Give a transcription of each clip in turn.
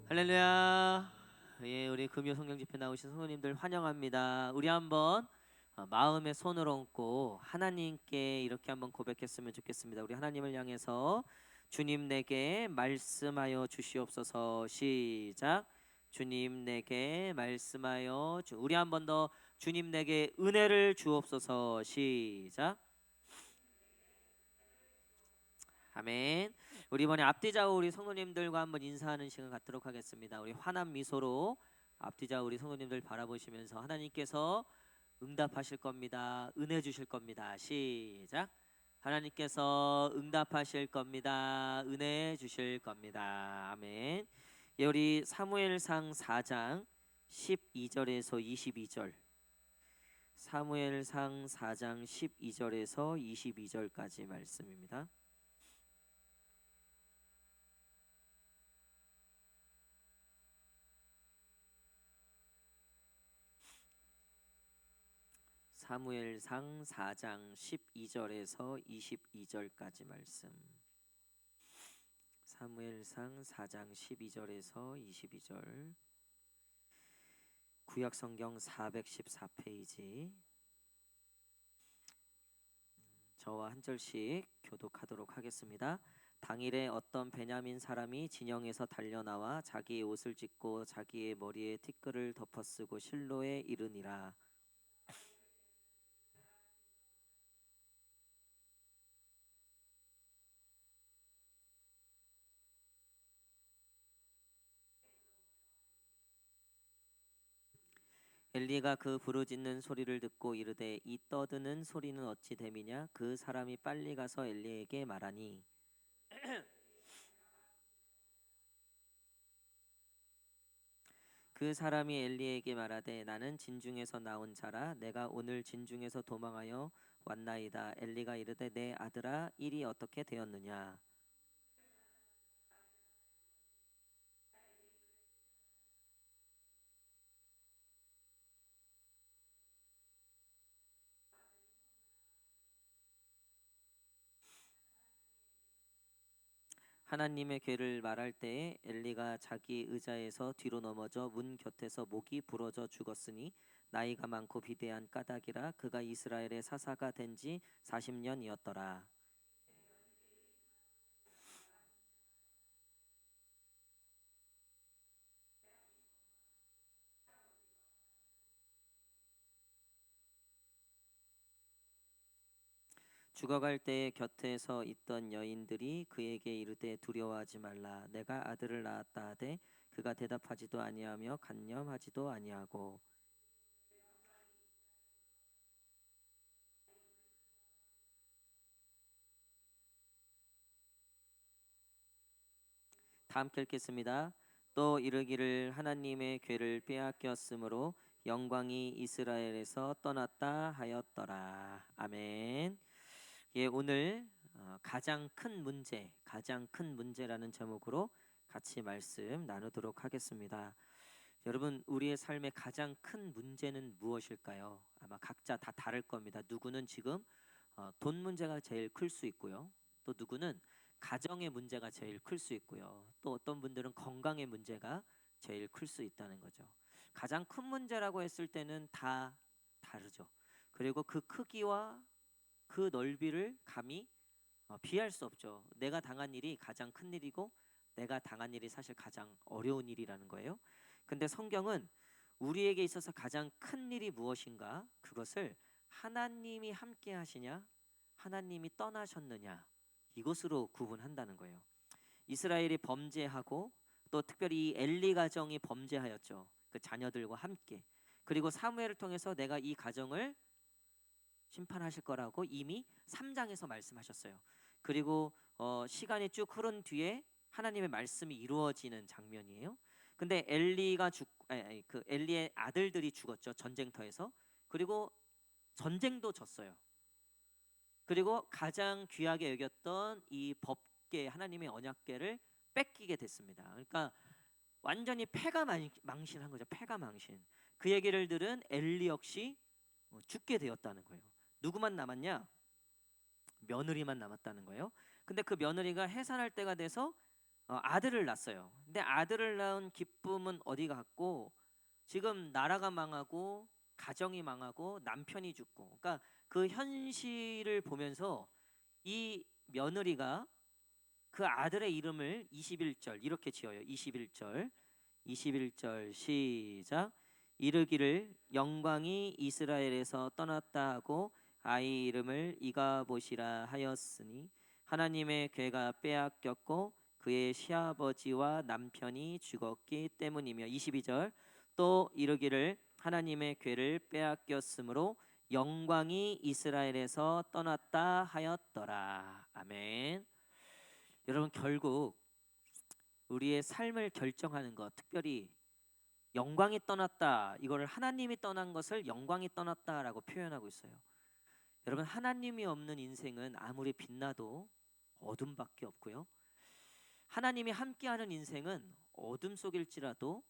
할렐루야. 예, 우리 금요 성경 집회 나오신 성도님들 환영합니다. 우리 한번 마음에 손을 얹고 하나님께 이렇게 한번 고백했으면 좋겠습니다. 우리 하나님을 향해서 주님 내게 말씀하여 주시옵소서. 시작. 주님 내게 말씀하여 우리 한 번 더 주님 내게 은혜를 주옵소서. 시작. 아멘. 우리 이번에 앞뒤좌우 우리 성도님들과 한번 인사하는 시간 갖도록 하겠습니다. 우리 환한 미소로 앞뒤좌우 우리 성도님들 바라보시면서 하나님께서 응답하실 겁니다. 은혜 주실 겁니다. 시작. 하나님께서 응답하실 겁니다. 은혜 주실 겁니다. 아멘. 예, 우리 사무엘상 4장 12절에서 22절. 사무엘상 4장 12절에서 22절까지 말씀입니다. 사무엘상 4장 12절에서 22절까지 말씀. 사무엘상 4장 12절에서 22절. 구약성경 414페이지. 저와 한 절씩 교독하도록 하겠습니다. 당일에 어떤 베냐민 사람이 진영에서 달려나와 자기의 옷을 찢고 자기의 머리에 티끌을 덮어쓰고 실로에 이르니라. 엘리가 그 부르짖는 소리를 듣고 이르되 이 떠드는 소리는 어찌 됨이냐. 그 사람이 빨리 가서 엘리에게 말하니 그 사람이 엘리에게 말하되 나는 진중에서 나온 자라. 내가 오늘 진중에서 도망하여 왔나이다. 엘리가 이르되 내 아들아 일이 어떻게 되었느냐. 하나님의 괴를 말할 때에 엘리가 자기 의자에서 뒤로 넘어져 문 곁에서 목이 부러져 죽었으니 나이가 많고 비대한 까닭이라. 그가 이스라엘의 사사가 된 지 40년이었더라. 죽어갈 때에 곁에서 있던 여인들이 그에게 이르되 두려워하지 말라. 내가 아들을 낳았다 하되 그가 대답하지도 아니하며 간념하지도 아니하고. 다 함께 읽겠습니다. 또 이르기를 하나님의 괴를 빼앗겼으므로 영광이 이스라엘에서 떠났다 하였더라. 아멘. 예, 오늘 가장 큰 문제, 가장 큰 문제라는 제목으로 같이 말씀 나누도록 하겠습니다. 여러분, 우리의 삶의 가장 큰 문제는 무엇일까요? 아마 각자 다 다를 겁니다. 누구는 지금 돈 문제가 제일 클 수 있고요. 또 누구는 가정의 문제가 제일 클 수 있고요. 또 어떤 분들은 건강의 문제가 제일 클 수 있다는 거죠. 가장 큰 문제라고 했을 때는 다 다르죠. 그리고 그 크기와 그 넓이를 감히 비할 수 없죠. 내가 당한 일이 가장 큰 일이고 내가 당한 일이 사실 가장 어려운 일이라는 거예요. 근데 성경은 우리에게 있어서 가장 큰 일이 무엇인가? 그것을 하나님이 함께 하시냐, 하나님이 떠나셨느냐, 이것으로 구분한다는 거예요. 이스라엘이 범죄하고 또 특별히 이 엘리 가정이 범죄하였죠. 그 자녀들과 함께. 그리고 사무엘을 통해서 내가 이 가정을 심판하실 거라고 이미 3장에서 말씀하셨어요. 그리고 시간이 쭉 흐른 뒤에 하나님의 말씀이 이루어지는 장면이에요. 근데 엘리가 그 엘리의 아들들이 죽었죠. 전쟁터에서. 그리고 전쟁도 졌어요. 그리고 가장 귀하게 여겼던 이 법계, 하나님의 언약계를 뺏기게 됐습니다. 그러니까 완전히 패가 망신한 거죠. 패가 망신. 그 얘기를 들은 엘리 역시 죽게 되었다는 거예요. 누구만 남았냐? 며느리만 남았다는 거예요. 근데 그 며느리가 해산할 때가 돼서 아들을 낳았어요. 근데 아들을 낳은 기쁨은 어디 갔고 지금 나라가 망하고 가정이 망하고 남편이 죽고 그러니까 그 현실을 보면서 이 며느리가 그 아들의 이름을 21절 이렇게 지어요. 21절 시작. 이르기를 영광이 이스라엘에서 떠났다 하고 아이 이름을 이가봇이라 하였으니 하나님의 괴가 빼앗겼고 그의 시아버지와 남편이 죽었기 때문이며 22절 또 이르기를 하나님의 괴를 빼앗겼으므로 영광이 이스라엘에서 떠났다 하였더라. 아멘. 여러분 결국 우리의 삶을 결정하는 것, 특별히 영광이 떠났다, 이거를 하나님이 떠난 것을 영광이 떠났다라고 표현하고 있어요. 여러분 하나님이 없는 인생은 아무리 빛나도 어둠밖에 없고요. 하나님이 함께하는 인생은 어둠 속일지라도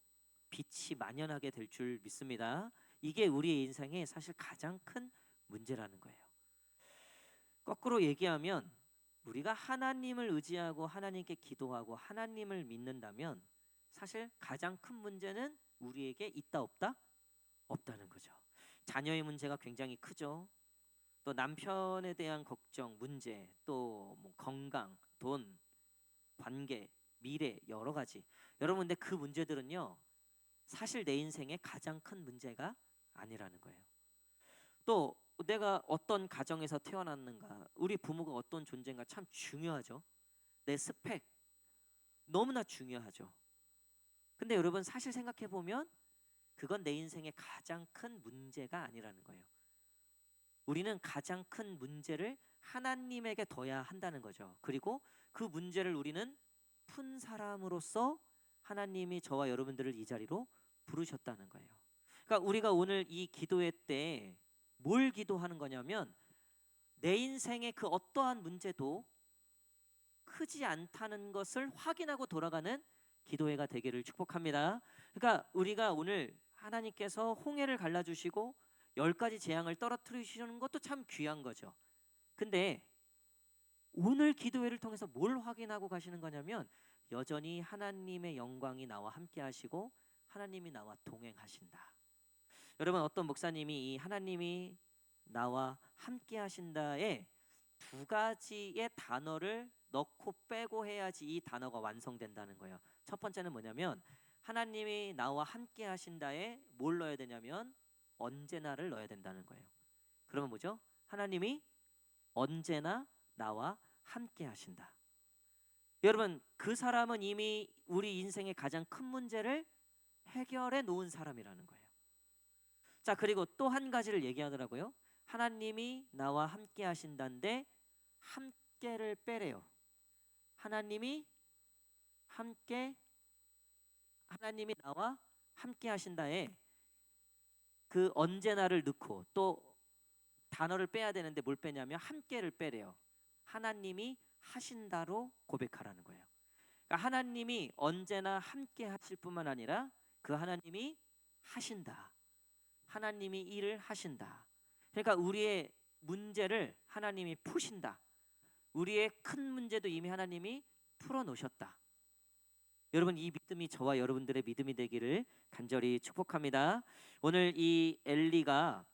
빛이 만연하게 될 줄 믿습니다. 이게 우리의 인생의 사실 가장 큰 문제라는 거예요. 거꾸로 얘기하면 우리가 하나님을 의지하고 하나님께 기도하고 하나님을 믿는다면 사실 가장 큰 문제는 우리에게 있다 없다? 없다는 거죠. 자녀의 문제가 굉장히 크죠. 또 남편에 대한 걱정, 문제, 또뭐 건강, 돈, 관계, 미래 여러 가지. 여러분 근데 그 문제들은요. 사실 내 인생의 가장 큰 문제가 아니라는 거예요. 또 내가 어떤 가정에서 태어났는가, 우리 부모가 어떤 존재인가 참 중요하죠. 내 스펙 너무나 중요하죠. 근데 여러분 사실 생각해 보면 그건 내 인생의 가장 큰 문제가 아니라는 거예요. 우리는 가장 큰 문제를 하나님에게 둬야 한다는 거죠. 그리고 그 문제를 우리는 푼 사람으로서 하나님이 저와 여러분들을 이 자리로 부르셨다는 거예요. 그러니까 우리가 오늘 이 기도회 때 뭘 기도하는 거냐면 내 인생의 그 어떠한 문제도 크지 않다는 것을 확인하고 돌아가는 기도회가 되기를 축복합니다. 그러니까 우리가 오늘 하나님께서 홍해를 갈라주시고 10가지 재앙을 떨어뜨리시는 것도 참 귀한 거죠. 근데 오늘 기도회를 통해서 뭘 확인하고 가시는 거냐면 여전히 하나님의 영광이 나와 함께 하시고 하나님이 나와 동행하신다. 여러분 어떤 목사님이 이 하나님이 나와 함께 하신다에 2가지의 단어를 넣고 빼고 해야지 이 단어가 완성된다는 거예요. 첫 번째는 뭐냐면 하나님이 나와 함께 하신다에 뭘 넣어야 되냐면 언제나를 넣어야 된다는 거예요. 그러면 뭐죠? 하나님이 언제나 나와 함께 하신다. 여러분 그 사람은 이미 우리 인생의 가장 큰 문제를 해결해 놓은 사람이라는 거예요. 자 그리고 또 한 가지를 얘기하더라고요. 하나님이 나와 함께 하신다는데 함께를 빼래요. 하나님이 나와 함께 하신다에 그 언제나를 넣고 또 단어를 빼야 되는데 뭘 빼냐면 함께를 빼래요. 하나님이 하신다로 고백하라는 거예요. 그러니까 하나님이 언제나 함께 하실 뿐만 아니라 그 하나님이 하신다. 하나님이 일을 하신다. 그러니까 우리의 문제를 하나님이 푸신다. 우리의 큰 문제도 이미 하나님이 풀어놓으셨다. 여러분 이 믿음이 저와 여러분들의 믿음이 되기를 간절히 축복합니다. 오늘 이 엘리가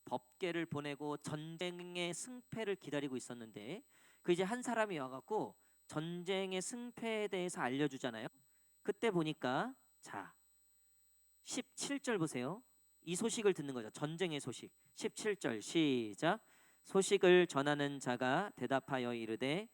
법궤를 보내고 전쟁의 승패를 기다리고 있었는데 그 이제 한 사람이 와갖고 전쟁의 승패에 대해서 알려주잖아요. 그때 보니까 자 17절 보세요. 이 소식을 듣는 거죠. 전쟁의 소식. 17절 시작. 소식을 전하는 자가 대답하여 이르되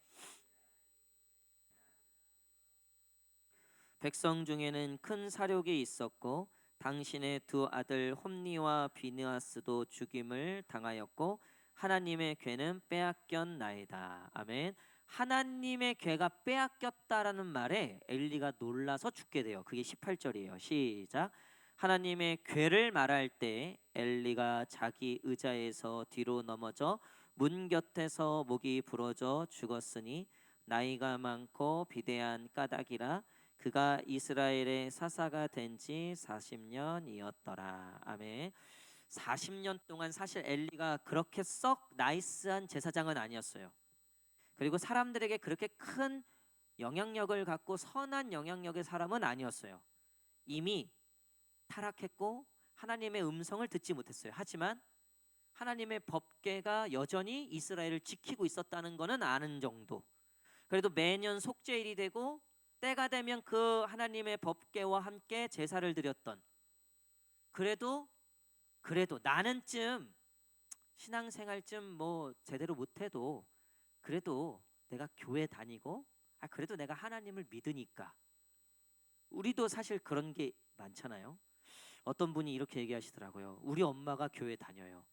백성 중에는 큰 사력이 있었고 당신의 2 아들 홈니와 비느하스도 죽임을 당하였고 하나님의 괴는 빼앗겼나이다. 아멘. 하나님의 괴가 빼앗겼다라는 말에 엘리가 놀라서 죽게 돼요. 그게 18절이에요. 시작. 하나님의 괴를 말할 때 엘리가 자기 의자에서 뒤로 넘어져 문 곁에서 목이 부러져 죽었으니 나이가 많고 비대한 까닭이라 그가 이스라엘의 사사가 된 지 40년이었더라. 아멘. 40년 동안 사실 엘리가 그렇게 썩 나이스한 제사장은 아니었어요. 그리고 사람들에게 그렇게 큰 영향력을 갖고 선한 영향력의 사람은 아니었어요. 이미 타락했고 하나님의 음성을 듣지 못했어요. 하지만 하나님의 법궤가 여전히 이스라엘을 지키고 있었다는 것은 아는 정도. 그래도 매년 속죄일이 되고 때가 되면 그 하나님의 법궤와 함께 제사를 드렸던, 그래도 나는 신앙생활 뭐 제대로 못해도 그래도 내가 교회 다니고 그래도 내가 하나님을 믿으니까. 우리도 사실 그런 게 많잖아요. 어떤 분이 이렇게 얘기하시더라고요. 우리 엄마가 교회 다녀요.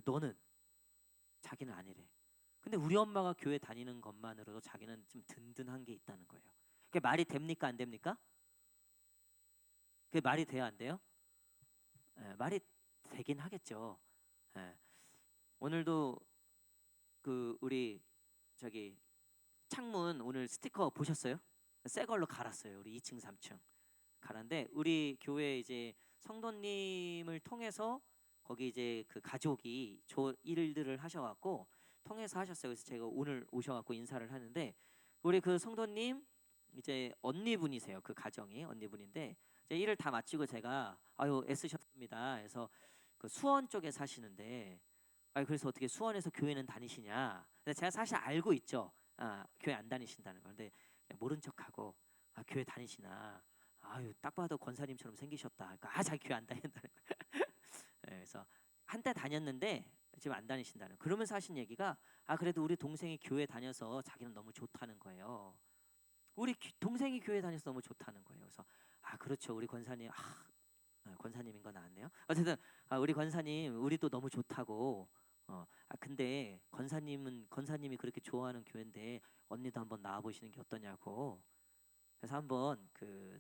너는? 자기는 아니래. 근데 우리 엄마가 교회 다니는 것만으로도 자기는 좀 든든한 게 있다는 거예요. 그게 말이 됩니까 안 됩니까? 그게 말이 돼요 안 돼요? 말이 되긴 하겠죠. 예. 오늘도 우리 저기 창문 오늘 스티커 보셨어요? 새 걸로 갈았어요. 우리 2층 3층 갈았는데 우리 교회 이제 성도님을 통해서 거기 이제 그 가족이 일들을 하셔갖고 통해서 하셨어요. 그래서 제가 오늘 오셔갖고 인사를 하는데 우리 그 성도님 이제 언니분이세요. 그 가정이 언니분인데 이제 일을 다 마치고 제가 아유 애쓰셨습니다. 그래서 그 수원 쪽에 사시는데 그래서 어떻게 수원에서 교회는 다니시냐? 근데 제가 사실 알고 있죠. 교회 안 다니신다는 걸. 근데 모른 척하고 교회 다니시나? 아유 딱 봐도 권사님처럼 생기셨다. 그러니까 자기 교회 안 다닌다는 거예요. 그래서 한때 다녔는데 지금 안 다니신다는. 그러면서 하신 얘기가 그래도 우리 동생이 교회 다녀서 자기는 너무 좋다는 거예요. 우리 동생이 교회 다녀서 너무 좋다는 거예요. 그래서 그렇죠. 우리 권사님 권사님인 거 나왔네요. 어쨌든 우리 권사님 우리도 너무 좋다고. 근데 권사님이 그렇게 좋아하는 교회인데 언니도 한번 나와 보시는 게 어떠냐고. 그래서 한번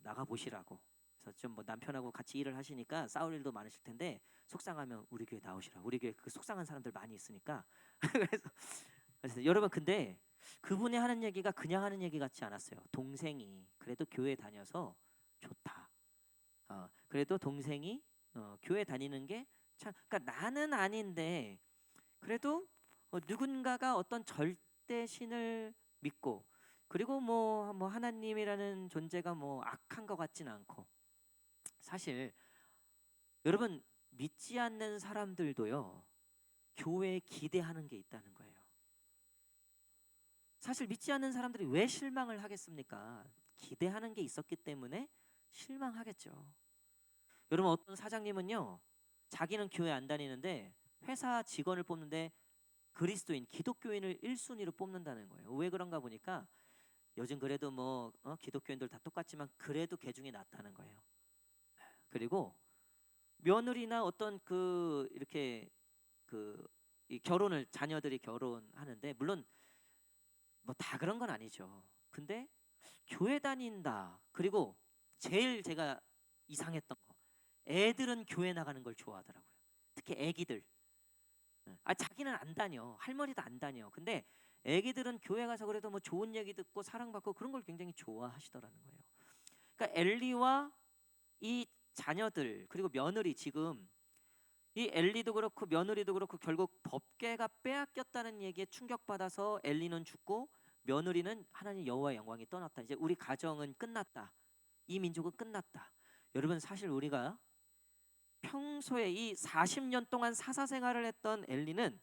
나가 보시라고. 그래서 좀 뭐 남편하고 같이 일을 하시니까 싸울 일도 많으실 텐데 속상하면 우리 교회 나오시라고. 우리 교회 그 속상한 사람들 많이 있으니까. 그래서 여러분 근데 그분이 하는 얘기가 그냥 하는 얘기 같지 않았어요. 동생이 그래도 교회 다녀서 좋다. 그래도 동생이 교회 다니는 게 참, 그러니까 나는 아닌데 그래도 누군가가 어떤 절대신을 믿고 그리고 뭐 하나님이라는 존재가 뭐 악한 것 같진 않고 사실 여러분 믿지 않는 사람들도요 교회에 기대하는 게 있다는 거예요. 사실 믿지 않는 사람들이 왜 실망을 하겠습니까? 기대하는 게 있었기 때문에 실망하겠죠. 여러분 어떤 사장님은요 자기는 교회 안 다니는데 회사 직원을 뽑는데 그리스도인 기독교인을 1순위로 뽑는다는 거예요. 왜 그런가 보니까 요즘 그래도 뭐 기독교인들 다 똑같지만 그래도 개 중에 낫다는 거예요. 그리고 며느리나 어떤 이렇게 이 결혼을 자녀들이 결혼하는데 물론 뭐 다 그런 건 아니죠. 근데 교회 다닌다. 그리고 제일 제가 이상했던 거 애들은 교회 나가는 걸 좋아하더라고요. 특히 애기들. 자기는 안 다녀. 할머니도 안 다녀. 근데 애기들은 교회 가서 그래도 뭐 좋은 얘기 듣고 사랑받고 그런 걸 굉장히 좋아하시더라는 거예요. 그러니까 엘리와 이 자녀들 그리고 며느리 지금 이 엘리도 그렇고 며느리도 그렇고 결국 법궤가 빼앗겼다는 얘기에 충격받아서 엘리는 죽고 며느리는 하나님 여호와의 영광이 떠났다. 이제 우리 가정은 끝났다. 이 민족은 끝났다. 여러분 사실 우리가 평소에 이 40년 동안 사사생활을 했던 엘리는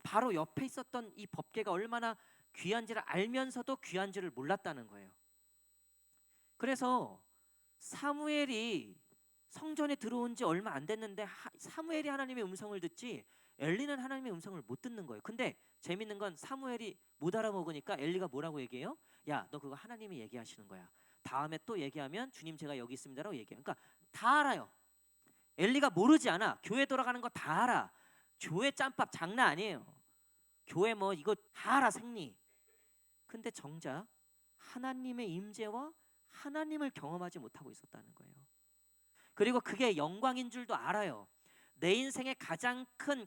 바로 옆에 있었던 이 법궤가 얼마나 귀한지를 알면서도 귀한지를 몰랐다는 거예요. 그래서 사무엘이 성전에 들어온 지 얼마 안 됐는데 사무엘이 하나님의 음성을 듣지 엘리는 하나님의 음성을 못 듣는 거예요. 근데 재밌는 건 사무엘이 못 알아먹으니까 엘리가 뭐라고 얘기해요? 야, 너 그거 하나님이 얘기하시는 거야. 다음에 또 얘기하면 주님 제가 여기 있습니다라고 얘기해요. 그러니까 다 알아요. 엘리가 모르지 않아. 교회 돌아가는 거 다 알아. 교회 짬밥 장난 아니에요. 교회 뭐 이거 다 알아 생리. 근데 정작 하나님의 임재와 하나님을 경험하지 못하고 있었다는 거예요. 그리고 그게 영광인 줄도 알아요. 내 인생의 가장 큰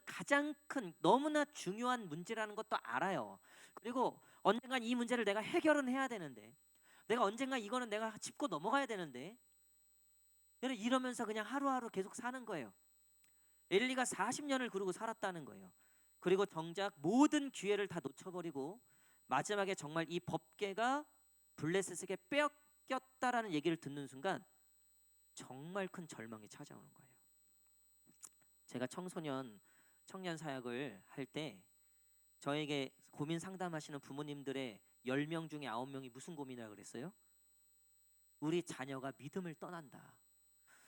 너무나 중요한 문제라는 것도 알아요. 그리고 언젠간 이 문제를 내가 해결은 해야 되는데 내가 언젠가 이거는 내가 짚고 넘어가야 되는데 이러면서 그냥 하루하루 계속 사는 거예요. 엘리가 40년을 그러고 살았다는 거예요. 그리고 정작 모든 기회를 다 놓쳐버리고 마지막에 정말 이 법궤가 블레셋에게 빼앗겼다라는 얘기를 듣는 순간 정말 큰 절망이 찾아오는 거예요. 제가 청년 사역을 할 때 저에게 고민 상담하시는 부모님들의 10명 중에 9명이 무슨 고민이라고 그랬어요? 우리 자녀가 믿음을 떠난다.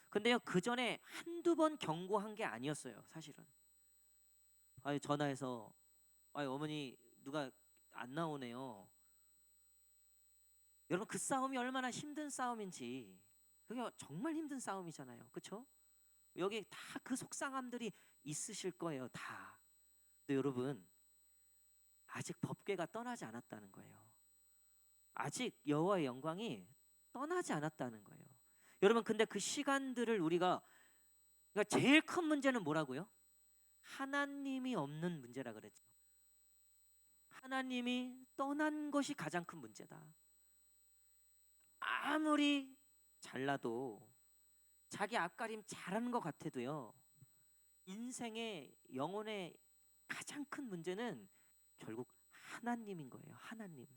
근데요, 그 전에 한두 번 경고한 게 아니었어요, 사실은. 전화해서 어머니 누가 안 나오네요. 여러분, 그 싸움이 얼마나 힘든 싸움인지. 그게 정말 힘든 싸움이잖아요, 그렇죠? 여기 다 그 속상함들이 있으실 거예요, 다. 근데 여러분, 아직 법궤가 떠나지 않았다는 거예요. 아직 여호와의 영광이 떠나지 않았다는 거예요. 여러분, 근데 그 시간들을 우리가, 그러니까 제일 큰 문제는 뭐라고요? 하나님이 없는 문제라 그랬죠. 하나님이 떠난 것이 가장 큰 문제다. 아무리 잘나도, 자기 앞가림 잘하는 것 같아도요, 인생의 영혼의 가장 큰 문제는 결국 하나님인 거예요. 하나님.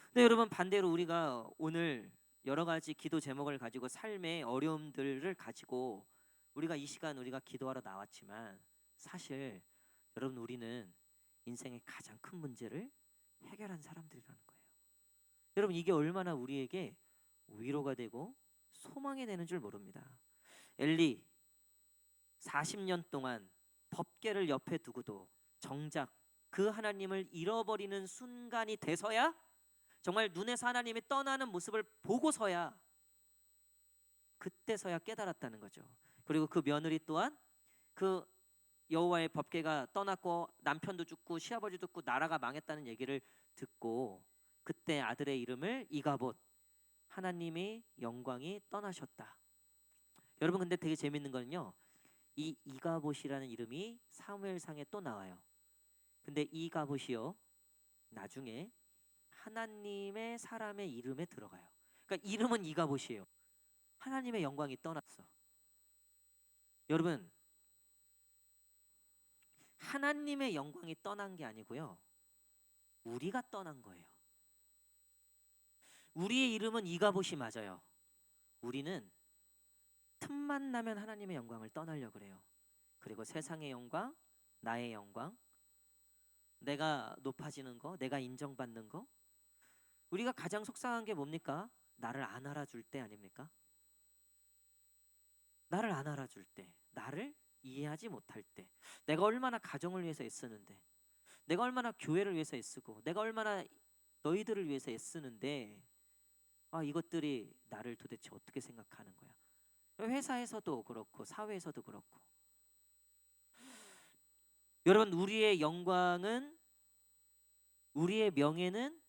근데 여러분, 반대로 우리가 오늘 여러 가지 기도 제목을 가지고 삶의 어려움들을 가지고 우리가 이 시간 우리가 기도하러 나왔지만, 사실 여러분, 우리는 인생의 가장 큰 문제를 해결한 사람들이라는 거예요. 여러분, 이게 얼마나 우리에게 위로가 되고 소망이 되는 줄 모릅니다. 엘리 40년 동안 법궤를 옆에 두고도 정작 그 하나님을 잃어버리는 순간이 돼서야, 정말 눈에서 하나님이 떠나는 모습을 보고서야, 그때서야 깨달았다는 거죠. 그리고 그 며느리 또한 그 여호와의 법궤가 떠났고 남편도 죽고 시아버지도 죽고 나라가 망했다는 얘기를 듣고 그때 아들의 이름을 이가봇, 하나님의 영광이 떠나셨다. 여러분, 근데 되게 재밌는 거는요, 이 이가봇이라는 이름이 사무엘상에 또 나와요. 근데 이가봇이요, 나중에 하나님의 사람의 이름에 들어가요. 그러니까 이름은 이가봇이에요. 하나님의 영광이 떠났어. 여러분, 하나님의 영광이 떠난 게 아니고요, 우리가 떠난 거예요. 우리의 이름은 이가봇이 맞아요. 우리는 틈만 나면 하나님의 영광을 떠나려고 그래요. 그리고 세상의 영광, 나의 영광, 내가 높아지는 거, 내가 인정받는 거. 우리가 가장 속상한 게 뭡니까? 나를 안 알아줄 때 아닙니까? 나를 안 알아줄 때, 나를 이해하지 못할 때, 내가 얼마나 가정을 위해서 애쓰는데, 내가 얼마나 교회를 위해서 애쓰고, 내가 얼마나 너희들을 위해서 애쓰는데, 이것들이 나를 도대체 어떻게 생각하는 거야? 회사에서도 그렇고 사회에서도 그렇고. 여러분, 우리의 영광은, 우리의 명예는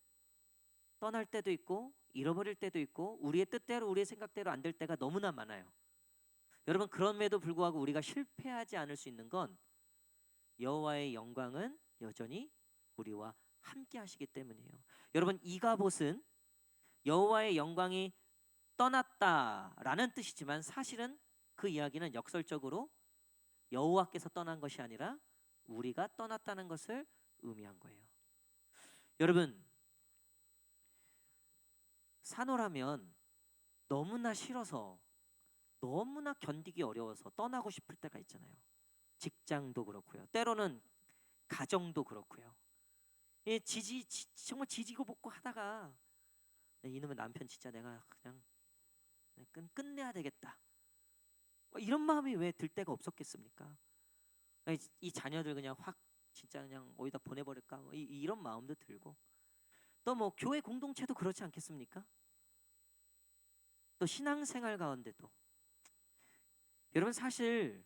떠날 때도 있고 잃어버릴 때도 있고 우리의 뜻대로 우리의 생각대로 안 될 때가 너무나 많아요. 여러분, 그럼에도 불구하고 우리가 실패하지 않을 수 있는 건 여호와의 영광은 여전히 우리와 함께 하시기 때문이에요. 여러분, 이가봇은 여호와의 영광이 떠났다라는 뜻이지만 사실은 그 이야기는 역설적으로 여호와께서 떠난 것이 아니라 우리가 떠났다는 것을 의미한 거예요. 여러분, 산호라면 너무나 싫어서, 너무나 견디기 어려워서 떠나고 싶을 때가 있잖아요. 직장도 그렇고요. 때로는 가정도 그렇고요. 정말 지지고 볶고 하다가 이놈의 남편 진짜 내가 그냥 끝내야 되겠다. 이런 마음이 왜 들 때가 없었겠습니까? 이 자녀들 그냥 확 진짜 그냥 어디다 보내버릴까? 이런 마음도 들고, 또 뭐 교회 공동체도 그렇지 않겠습니까? 또 신앙생활 가운데도 여러분, 사실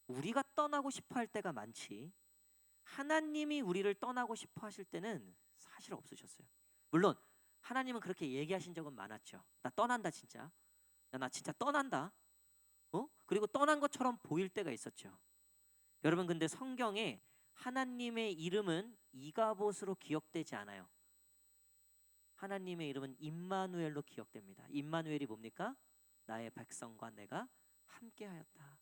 우리가 떠나고 싶어 할 때가 많지 하나님이 우리를 떠나고 싶어 하실 때는 사실 없으셨어요. 물론 하나님은 그렇게 얘기하신 적은 많았죠. 나 떠난다 진짜. 나 진짜 떠난다. 그리고 떠난 것처럼 보일 때가 있었죠. 여러분, 근데 성경에 하나님의 이름은 이가봇으로 기억되지 않아요. 하나님의 이름은 임마누엘로 기억됩니다. 임마누엘이 뭡니까? 나의 백성과 내가 함께하였다.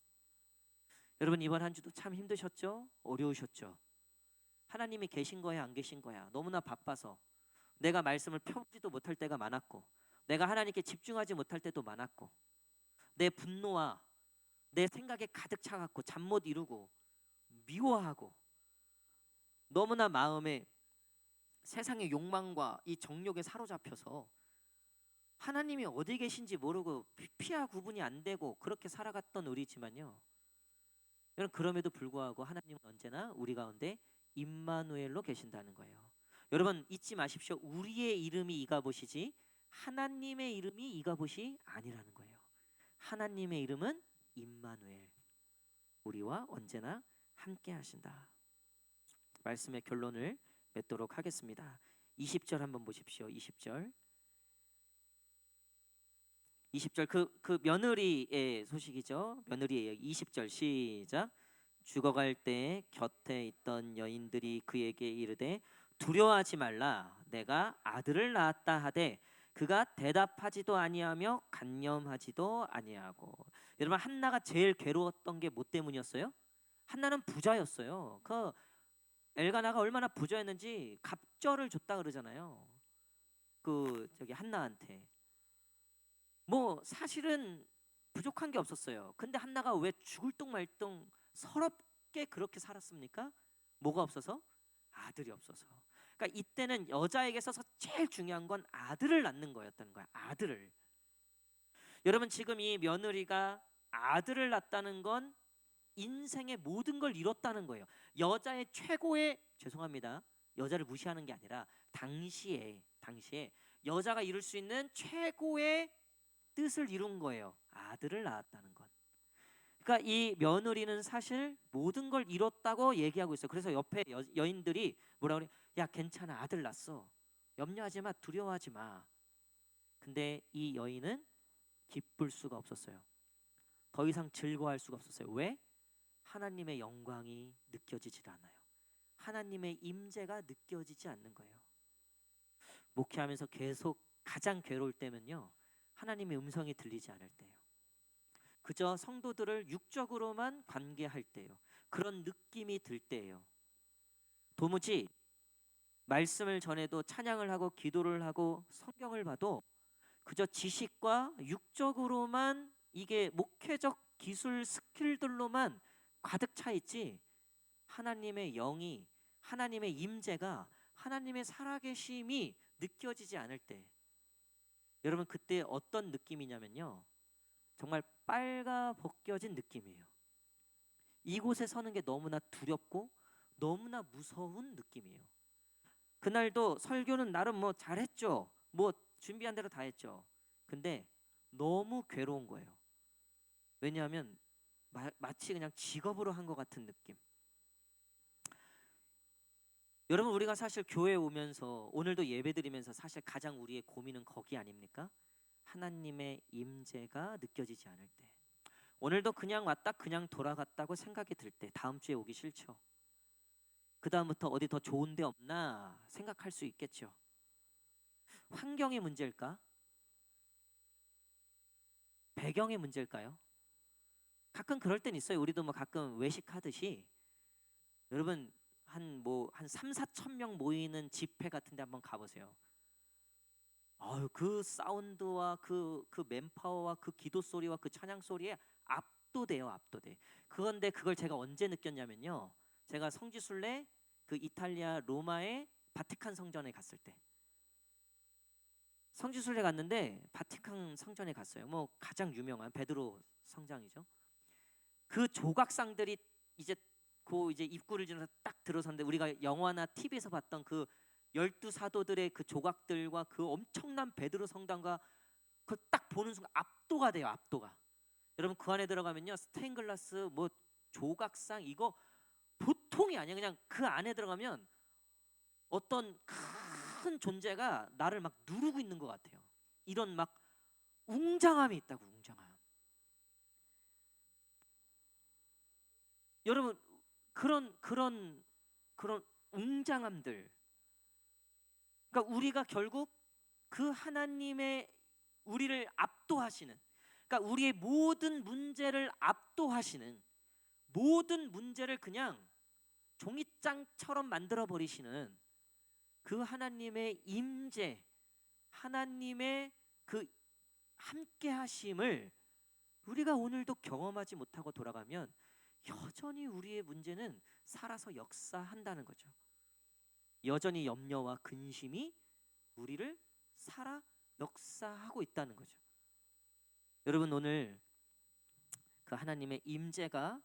여러분, 이번 한 주도 참 힘드셨죠? 어려우셨죠? 하나님이 계신 거야 안 계신 거야? 너무나 바빠서, 내가 말씀을 펴보지도 못할 때가 많았고, 내가 하나님께 집중하지 못할 때도 많았고, 내 분노와 내 생각에 가득 차갖고 잠 못 이루고 미워하고 너무나 마음에 세상의 욕망과 이 정욕에 사로잡혀서 하나님이 어디 계신지 모르고 피와 구분이 안 되고 그렇게 살아갔던 우리지만요, 여러분, 그럼에도 불구하고 하나님은 언제나 우리 가운데 임마누엘로 계신다는 거예요. 여러분, 잊지 마십시오. 우리의 이름이 이가봇이지 하나님의 이름이 이가봇이 아니라는 거예요. 하나님의 이름은 임마누엘, 우리와 언제나 함께 하신다. 말씀의 결론을 맺도록 하겠습니다. 20절 한번 보십시오. 20절 그 며느리의 소식이죠. 며느리의 20절 시작. 죽어갈 때 곁에 있던 여인들이 그에게 이르되 두려워하지 말라, 내가 아들을 낳았다 하되 그가 대답하지도 아니하며 간념하지도 아니하고. 여러분, 한나가 제일 괴로웠던 게 뭐 때문이었어요? 한나는 부자였어요. 그 엘가나가 얼마나 부자였는지 갑절을 줬다 그러잖아요. 그 저기 한나한테. 뭐 사실은 부족한 게 없었어요. 근데 한나가 왜 죽을 똥 말 똥 서럽게 그렇게 살았습니까? 뭐가 없어서? 아들이 없어서. 그러니까 이때는 여자에게서 제일 중요한 건 아들을 낳는 거였다는 거야. 아들을. 여러분, 지금 이 며느리가 아들을 낳았다는 건 인생의 모든 걸 잃었다는 거예요. 여자의 최고의, 죄송합니다, 여자를 무시하는 게 아니라 당시에 여자가 이룰 수 있는 최고의 뜻을 이룬 거예요. 아들을 낳았다는 것. 그러니까 이 며느리는 사실 모든 걸 잃었다고 얘기하고 있어요. 그래서 옆에 여인들이 뭐라 그래? 야, 괜찮아, 아들 낳았어. 염려하지 마, 두려워하지 마. 근데 이 여인은 기쁠 수가 없었어요. 더 이상 즐거워할 수가 없었어요. 왜? 하나님의 영광이 느껴지질 않아요. 하나님의 임재가 느껴지지 않는 거예요. 목회하면서 계속 가장 괴로울 때면요, 하나님의 음성이 들리지 않을 때예요. 그저 성도들을 육적으로만 관계할 때예요. 그런 느낌이 들 때예요. 도무지 말씀을 전해도, 찬양을 하고 기도를 하고 성경을 봐도 그저 지식과 육적으로만, 이게 목회적 기술 스킬들로만 가득 차 있지, 하나님의 영이, 하나님의 임재가, 하나님의 살아계심이 느껴지지 않을 때, 여러분, 그때 어떤 느낌이냐면요, 정말 빨가 벗겨진 느낌이에요. 이곳에 서는 게 너무나 두렵고 너무나 무서운 느낌이에요. 그날도 설교는 나름 뭐 잘했죠. 뭐 준비한 대로 다 했죠. 근데 너무 괴로운 거예요. 왜냐하면 마치 그냥 직업으로 한 것 같은 느낌. 여러분, 우리가 사실 교회에 오면서, 오늘도 예배드리면서 사실 가장 우리의 고민은 거기 아닙니까? 하나님의 임재가 느껴지지 않을 때. 오늘도 그냥 왔다 그냥 돌아갔다고 생각이 들 때 다음 주에 오기 싫죠. 그 다음부터 어디 더 좋은 데 없나 생각할 수 있겠죠. 환경의 문제일까? 배경의 문제일까요? 가끔 그럴 땐 있어요. 우리도 뭐 가끔 외식하듯이, 여러분, 한 3, 4천 명 모이는 집회 같은 데 한번 가보세요. 아유, 그 사운드와 그 맨파워와 그 기도 소리와 그 찬양 소리에 압도돼요, 압도돼. 그런데 그걸 제가 언제 느꼈냐면요, 제가 성지순례 그 이탈리아 로마의 바티칸 성전에 갔을 때, 성지순례 갔는데 바티칸 성전에 갔어요. 뭐 가장 유명한 베드로 성당이죠. 그 조각상들이 이제 이제 입구를 지나서 딱 들어섰는데, 우리가 영화나 TV에서 봤던 그 12사도들의 그 조각들과 그 엄청난 베드로 성당과 그걸 딱 보는 순간 압도가 돼요, 압도가. 여러분, 그 안에 들어가면요, 스테인글라스 뭐 조각상 이거 보통이 아니야. 그냥 그 안에 들어가면 어떤 큰 존재가 나를 막 누르고 있는 것 같아요. 이런 막 웅장함이 있다고, 웅장함. 여러분, 그런 웅장함들, 그러니까 우리가 결국 그 하나님의 우리를 압도하시는, 그러니까 우리의 모든 문제를 압도하시는, 모든 문제를 그냥 종이장처럼 만들어 버리시는 그 하나님의 임재, 하나님의 그 함께 하심을 우리가 오늘도 경험하지 못하고 돌아가면 여전히 우리의 문제는 살아서 역사한다는 거죠. 여전히 염려와 근심이 우리를 살아 역사하고 있다는 거죠. 여러분, 오늘 그 하나님의 임재가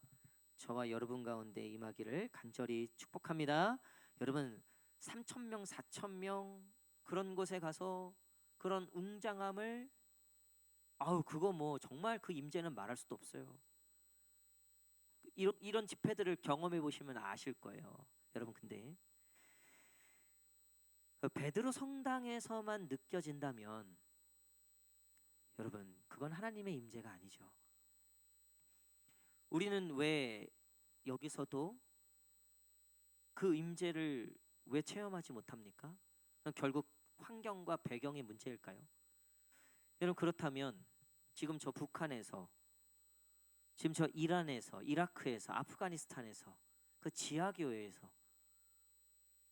저와 여러분 가운데 임하기를 간절히 축복합니다. 여러분, 3,000명, 4,000명 그런 곳에 가서 그런 웅장함을, 그거 뭐 정말 그 임재는 말할 수도 없어요. 이런 집회들을 경험해 보시면 아실 거예요. 여러분, 근데 그 베드로 성당에서만 느껴진다면 여러분, 그건 하나님의 임재가 아니죠. 우리는 왜 여기서도 그 임재를 왜 체험하지 못합니까? 결국 환경과 배경의 문제일까요? 여러분, 그렇다면 지금 저 북한에서, 지금 저 이란에서, 이라크에서, 아프가니스탄에서, 그 지하교회에서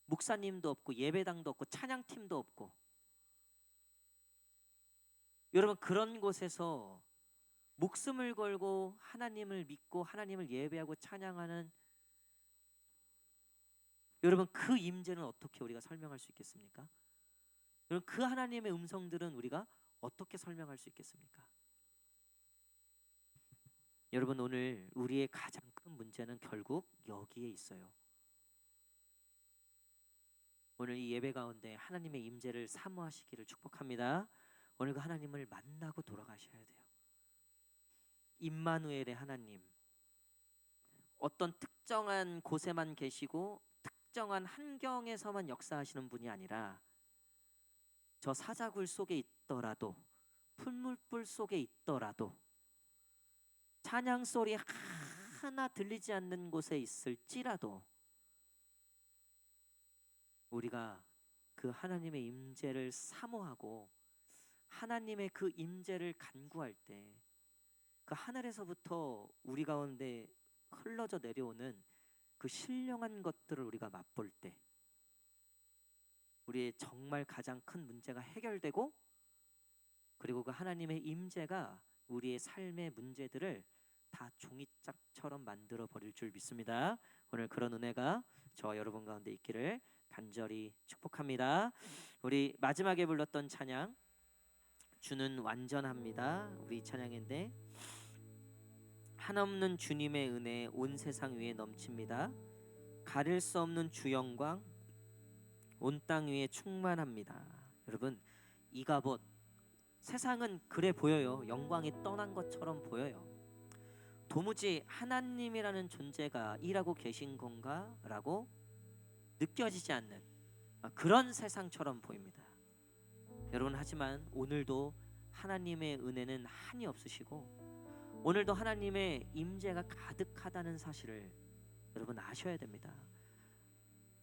목사님도 없고 예배당도 없고 찬양팀도 없고, 여러분, 그런 곳에서 목숨을 걸고 하나님을 믿고 하나님을 예배하고 찬양하는, 여러분, 그 임재는 어떻게 우리가 설명할 수 있겠습니까? 여러분, 그 하나님의 음성들은 우리가 어떻게 설명할 수 있겠습니까? 여러분, 오늘 우리의 가장 큰 문제는 결국 여기에 있어요. 오늘 이 예배 가운데 하나님의 임재를 사모하시기를 축복합니다. 오늘 그 하나님을 만나고 돌아가셔야 돼요. 임마누엘의 하나님, 어떤 특정한 곳에만 계시고 특정한 환경에서만 역사하시는 분이 아니라 저 사자굴 속에 있더라도, 풀물불 속에 있더라도, 찬양 소리 하나 들리지 않는 곳에 있을지라도 우리가 그 하나님의 임재를 사모하고 하나님의 그 임재를 간구할 때 그 하늘에서부터 우리 가운데 흘러져 내려오는 그 신령한 것들을 우리가 맛볼 때 우리의 정말 가장 큰 문제가 해결되고, 그리고 그 하나님의 임재가 우리의 삶의 문제들을 다 종이짝처럼 만들어 버릴 줄 믿습니다. 오늘 그런 은혜가 저와 여러분 가운데 있기를 간절히 축복합니다. 우리 마지막에 불렀던 찬양, 주는 완전합니다. 우리 찬양인데, 한없는 주님의 은혜 온 세상 위에 넘칩니다. 가릴 수 없는 주 영광 온 땅 위에 충만합니다. 여러분, 이가봇, 세상은 그래 보여요. 영광이 떠난 것처럼 보여요. 도무지 하나님이라는 존재가 일하고 계신 건가? 라고 느껴지지 않는 그런 세상처럼 보입니다. 여러분, 하지만 오늘도 하나님의 은혜는 한이 없으시고 오늘도 하나님의 임재가 가득하다는 사실을 여러분 아셔야 됩니다.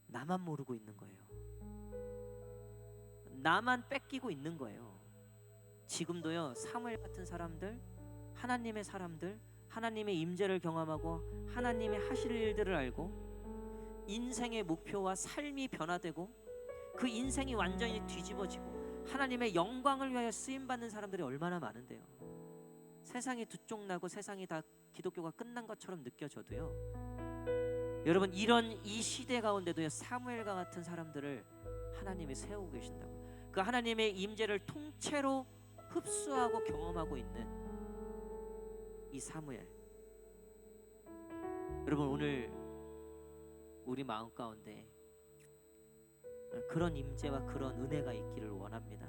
나만 모르고 있는 거예요. 나만 뺏기고 있는 거예요. 지금도요, 사무엘 같은 사람들, 하나님의 사람들, 하나님의 임재를 경험하고 하나님의 하실 일들을 알고 인생의 목표와 삶이 변화되고 그 인생이 완전히 뒤집어지고 하나님의 영광을 위하여 쓰임받는 사람들이 얼마나 많은데요. 세상이 두쪽나고 세상이 다 기독교가 끝난 것처럼 느껴져도요, 여러분, 이런 이 시대 가운데도요, 사무엘과 같은 사람들을 하나님이 세우고 계신다고. 그 하나님의 임재를 통째로 흡수하고 경험하고 있는 이 사무엘, 여러분, 오늘 우리 마음 가운데 그런 임재와 그런 은혜가 있기를 원합니다.